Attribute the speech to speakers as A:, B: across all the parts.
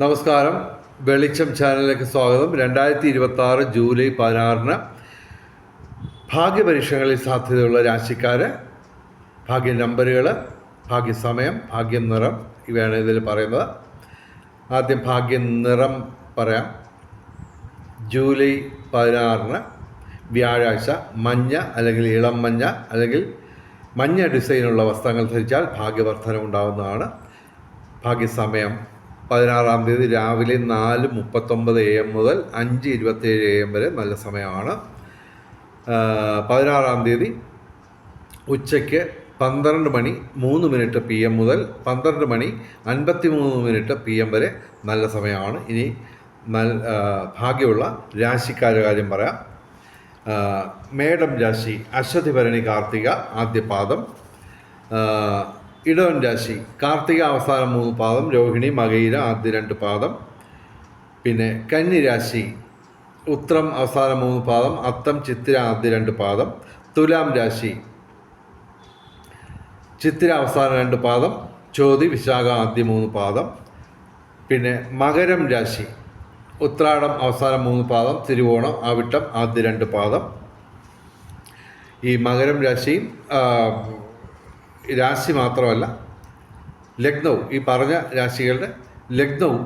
A: നമസ്കാരം. വെളിച്ചം ചാനലിലേക്ക് സ്വാഗതം. 2026 ജൂലൈ 16 ഭാഗ്യപരീക്ഷകളിൽ സാധ്യതയുള്ള രാശിക്കാർ, ഭാഗ്യ നമ്പറുകൾ, ഭാഗ്യസമയം, ഭാഗ്യം നിറം ഇവയാണ് ഇതിൽ പറയുന്നത്. ആദ്യം ഭാഗ്യ നിറം പറയാം. ജൂലൈ 16 വ്യാഴാഴ്ച മഞ്ഞ അല്ലെങ്കിൽ ഇളം മഞ്ഞ അല്ലെങ്കിൽ മഞ്ഞ ഡിസൈനുള്ള വസ്ത്രങ്ങൾ ധരിച്ചാൽ ഭാഗ്യവർദ്ധന ഉണ്ടാകുന്നതാണ്. ഭാഗ്യസമയം 16-ാം തീയതി രാവിലെ 4:39 AM മുതൽ 5:27 AM വരെ നല്ല സമയമാണ്. 16-ാം തീയതി ഉച്ചയ്ക്ക് 12:03 PM മുതൽ 12:53 PM വരെ നല്ല സമയമാണ്. ഇനി ഭാഗ്യമുള്ള രാശിക്കാരുടെ കാര്യം പറയാം. മേടം രാശി അശ്വതി ഭരണി കാർത്തിക ആദ്യപാദം, ഇടവൻ രാശി കാർത്തിക അവസാനം 3 പാദം, രോഹിണി മകയിര ആദ്യ 2 പാദം. പിന്നെ കന്നി രാശി ഉത്രം അവസാനം 3 പാദം, അത്തം ചിത്തിര ആദ്യ 2 പാദം. തുലാം രാശി ചിത്തിര അവസാനം 2 പാദം, ചോതി വിശാഖ ആദ്യ 3 പാദം. പിന്നെ മകരം രാശി ഉത്രാടം അവസാനം 3 പാദം, തിരുവോണം അവിട്ടം ആദ്യ 2 പാദം. ഈ മകരം രാശിയും രാശി മാത്രമല്ല, ലഗ്നവും, ഈ പറഞ്ഞ രാശികളുടെ ലഗ്നവും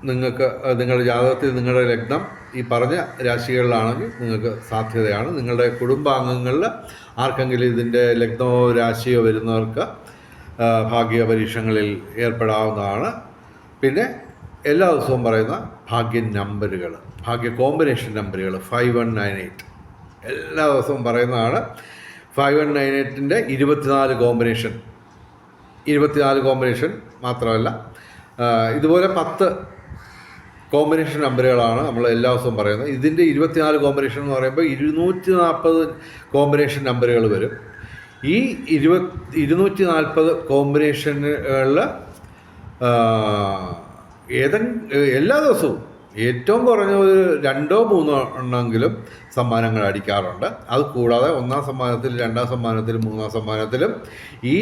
A: നിങ്ങൾക്ക് നിങ്ങളുടെ ജാതകത്തിൽ നിങ്ങളുടെ ലഗ്നം ഈ പറഞ്ഞ രാശികളിലാണെങ്കിൽ നിങ്ങൾക്ക് സാധ്യതയാണ്. നിങ്ങളുടെ കുടുംബാംഗങ്ങളിൽ ആർക്കെങ്കിലും ഇതിൻ്റെ ലഗ്നമോ രാശിയോ വരുന്നവർക്ക് ഭാഗ്യ പരീക്ഷകളിൽ ഏർപ്പെടാവുന്നതാണ്. പിന്നെ എല്ലാ ദിവസവും പറയുന്ന ഭാഗ്യ നമ്പറുകൾ, ഭാഗ്യ കോമ്പിനേഷൻ നമ്പറുകൾ 5198 എല്ലാ ദിവസവും പറയുന്നതാണ്. 5198-ൻ്റെ 24 കോമ്പിനേഷൻ മാത്രമല്ല, ഇതുപോലെ 10 കോമ്പിനേഷൻ നമ്പറുകളാണ് നമ്മൾ എല്ലാ ദിവസവും പറയുന്നത്. ഇതിൻ്റെ 24 കോമ്പിനേഷൻ എന്ന് പറയുമ്പോൾ 240 കോമ്പിനേഷൻ നമ്പറുകൾ വരും. ഈ 240 കോമ്പിനേഷനുകളിൽ എല്ലാ ദിവസവും ഏറ്റവും കുറഞ്ഞ ഒരു 2-3 എണ്ണമെങ്കിലും സമ്മാനങ്ങൾ അടിക്കാറുണ്ട്. അത് കൂടാതെ 1-ാം സമ്മാനത്തിൽ, 2-ാം സമ്മാനത്തിലും, 3-ാം സമ്മാനത്തിലും ഈ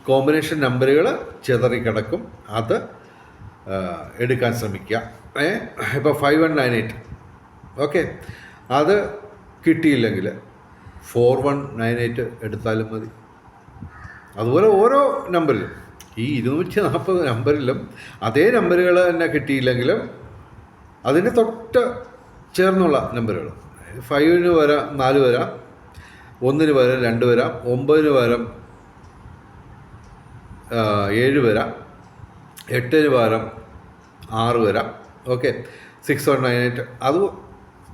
A: കോമ്പിനേഷൻ നമ്പറുകൾ ചിതറിക്കിടക്കും. അത് എടുക്കാൻ ശ്രമിക്കുക. ഇപ്പോൾ 5198 ഓക്കെ, അത് കിട്ടിയില്ലെങ്കിൽ 4198 എടുത്താലും മതി. അതുപോലെ ഓരോ നമ്പറിലും, ഈ 240 നമ്പറിലും അതേ നമ്പറുകൾ തന്നെ കിട്ടിയില്ലെങ്കിലും അതിന് തൊട്ട് ചേർന്നുള്ള നമ്പറുകൾ 5-ന് വരാം, 4 വരാം, 1-ന് വരാം, 2 വരാം, 9-ന് വരാം, 7 വരാം, 8-ന് വരാം, 6 വരാം. ഓക്കെ, 6198 അത്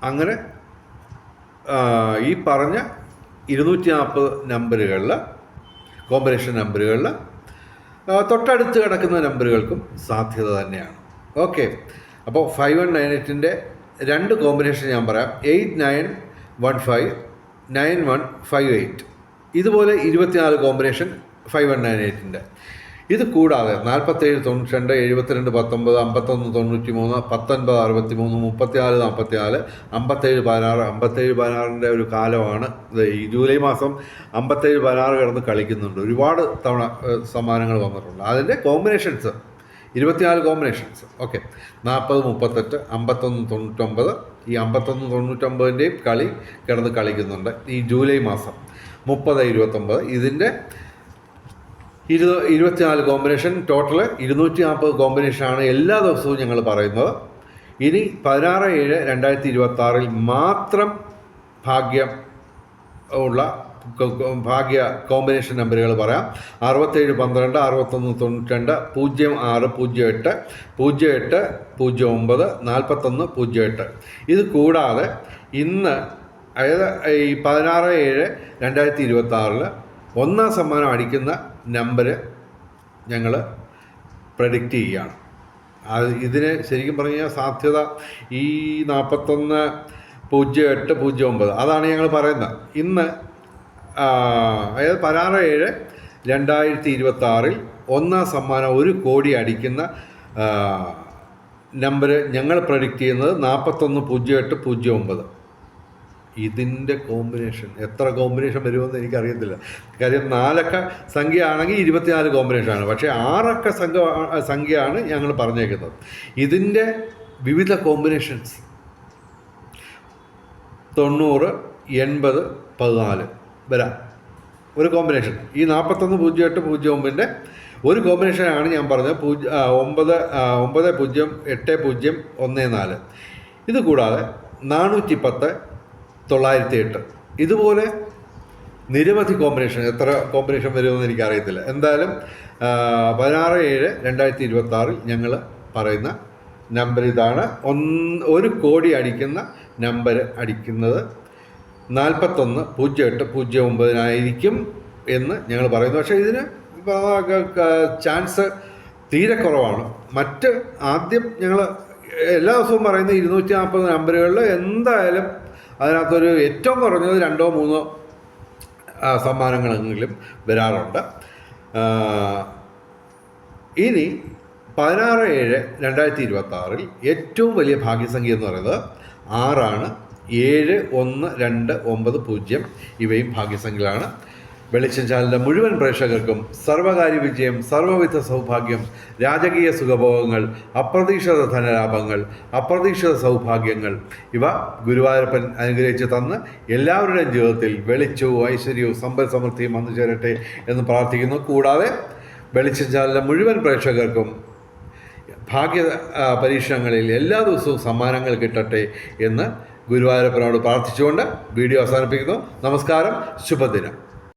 A: അങ്ങനെ ഈ പറഞ്ഞ 240 നമ്പറുകളിൽ, കോമ്പിനേഷൻ നമ്പറുകളിൽ തൊട്ടടുത്ത് കിടക്കുന്ന നമ്പറുകൾക്കും സാധ്യത തന്നെയാണ്. ഓക്കെ, അപ്പോൾ 5198-ൻ്റെ 2 കോമ്പിനേഷൻ ഞാൻ പറയാം. 8915, 9158. ഇതുപോലെ 24 കോമ്പിനേഷൻ 5198-ൻ്റെ. ഇത് കൂടാതെ 4792, 7219, 5193, 1963, 3444, 5716. 5716-ൻ്റെ ഒരു കാലമാണ് ഈ ജൂലൈ മാസം. 5716 കിടന്ന് കളിക്കുന്നുണ്ട്. ഒരുപാട് തവണ സമ്മാനങ്ങൾ വന്നിട്ടുണ്ട്. അതിൻ്റെ കോമ്പിനേഷൻസ് 24 കോമ്പിനേഷൻസ്. ഓക്കെ, 4038, 5199. ഈ 5199-ൻ്റെയും കളി കിടന്ന് കളിക്കുന്നുണ്ട് ഈ ജൂലൈ മാസം. 3029 ഇതിൻ്റെ 24 കോമ്പിനേഷൻ. ടോട്ടൽ 240 കോമ്പിനേഷനാണ് എല്ലാ ദിവസവും ഞങ്ങൾ പറയുന്നത്. ഇനി 16/7/2026 മാത്രം ഭാഗ്യം ഉള്ള ഭാഗ്യ കോമ്പിനേഷൻ നമ്പറുകൾ പറയാം. 6712, 6192, 0608, 0809, 4108. ഇത് കൂടാതെ ഇന്ന്, അതായത് ഈ 16/7/2026 1-ാം സമ്മാനം അടിക്കുന്ന നമ്പർ ഞങ്ങൾ പ്രഡിക്റ്റ് ചെയ്യുകയാണ്. ഇതിന് ശരിക്കും പറഞ്ഞു സാധ്യത ഈ 410809 അതാണ് ഞങ്ങൾ പറയുന്നത്. ഇന്ന് അതായത് 16/7/2026 1-ാം സമ്മാനം 1 കോടി അടിക്കുന്ന നമ്പർ ഞങ്ങൾ പ്രഡിക്റ്റ് ചെയ്യുന്നത് 410809. ഇതിൻ്റെ കോമ്പിനേഷൻ എത്ര കോമ്പിനേഷൻ വരുമെന്ന് എനിക്കറിയത്തില്ല. കാര്യം 4 അക്ക സംഖ്യ ആണെങ്കിൽ 24 കോമ്പിനേഷനാണ്. പക്ഷേ 6 അക്ക സംഖ്യയാണ് ഞങ്ങൾ പറഞ്ഞേക്കുന്നത്. ഇതിൻ്റെ വിവിധ കോമ്പിനേഷൻസ് 90, 80, 14 വരാം. ഒരു കോമ്പിനേഷൻ ഈ 410809ൻ്റെ ഒരു കോമ്പിനേഷനാണ് ഞാൻ പറഞ്ഞത്. 908014. ഇത് കൂടാതെ 410 908. ഇതുപോലെ നിരവധി കോമ്പിനേഷൻ. എത്ര കോമ്പിനേഷൻ വരുമെന്ന് എനിക്കറിയത്തില്ല. എന്തായാലും 16/7/2026 ഞങ്ങൾ പറയുന്ന നമ്പർ ഇതാണ്. 1 കോടി അടിക്കുന്ന നമ്പർ അടിക്കുന്നത് 410809 എന്ന് ഞങ്ങൾ പറയുന്നു. പക്ഷേ ഇതിന് ചാൻസ് തീരെ കുറവാണ്. ആദ്യം ഞങ്ങൾ എല്ലാ ദിവസവും പറയുന്ന 240 നമ്പറുകളിൽ എന്തായാലും അതിനകത്തൊരു ഏറ്റവും കുറഞ്ഞത് 2 or 3 സമ്മാനങ്ങളെങ്കിലും വരാറുണ്ട്. ഇനി 16/7/2026 ഏറ്റവും വലിയ ഭാഗ്യസംഖ്യ എന്ന് പറയുന്നത് 6 ആണ്. 7129 ഇവയും ഭാഗ്യസംഖ്യകളാണ്. വെളിച്ചം ചാനലിൻ്റെ മുഴുവൻ പ്രേക്ഷകർക്കും സർവകാര്യ വിജയം, സർവ്വവിധ സൗഭാഗ്യം, രാജകീയ സുഖഭോഗങ്ങൾ, അപ്രതീക്ഷിത ധനലാഭങ്ങൾ, അപ്രതീക്ഷിത സൗഭാഗ്യങ്ങൾ ഇവ ഗുരുവായൂരപ്പൻ അനുഗ്രഹിച്ച് തന്ന് എല്ലാവരുടെയും ജീവിതത്തിൽ വെളിച്ചവും ഐശ്വര്യവും സമ്പൽ സമൃദ്ധിയും വന്നു ചേരട്ടെ എന്ന് പ്രാർത്ഥിക്കുന്നു. കൂടാതെ വെളിച്ചം ചാനലിൻ്റെ മുഴുവൻ പ്രേക്ഷകർക്കും ഭാഗ്യ പരീക്ഷണങ്ങളിൽ എല്ലാ ദിവസവും സമ്മാനങ്ങൾ കിട്ടട്ടെ എന്ന് ഗുരുവായൂരപ്പനോട് പ്രാർത്ഥിച്ചുകൊണ്ട് വീഡിയോ അവസാനിപ്പിക്കുന്നു. നമസ്കാരം, ശുഭദിനം.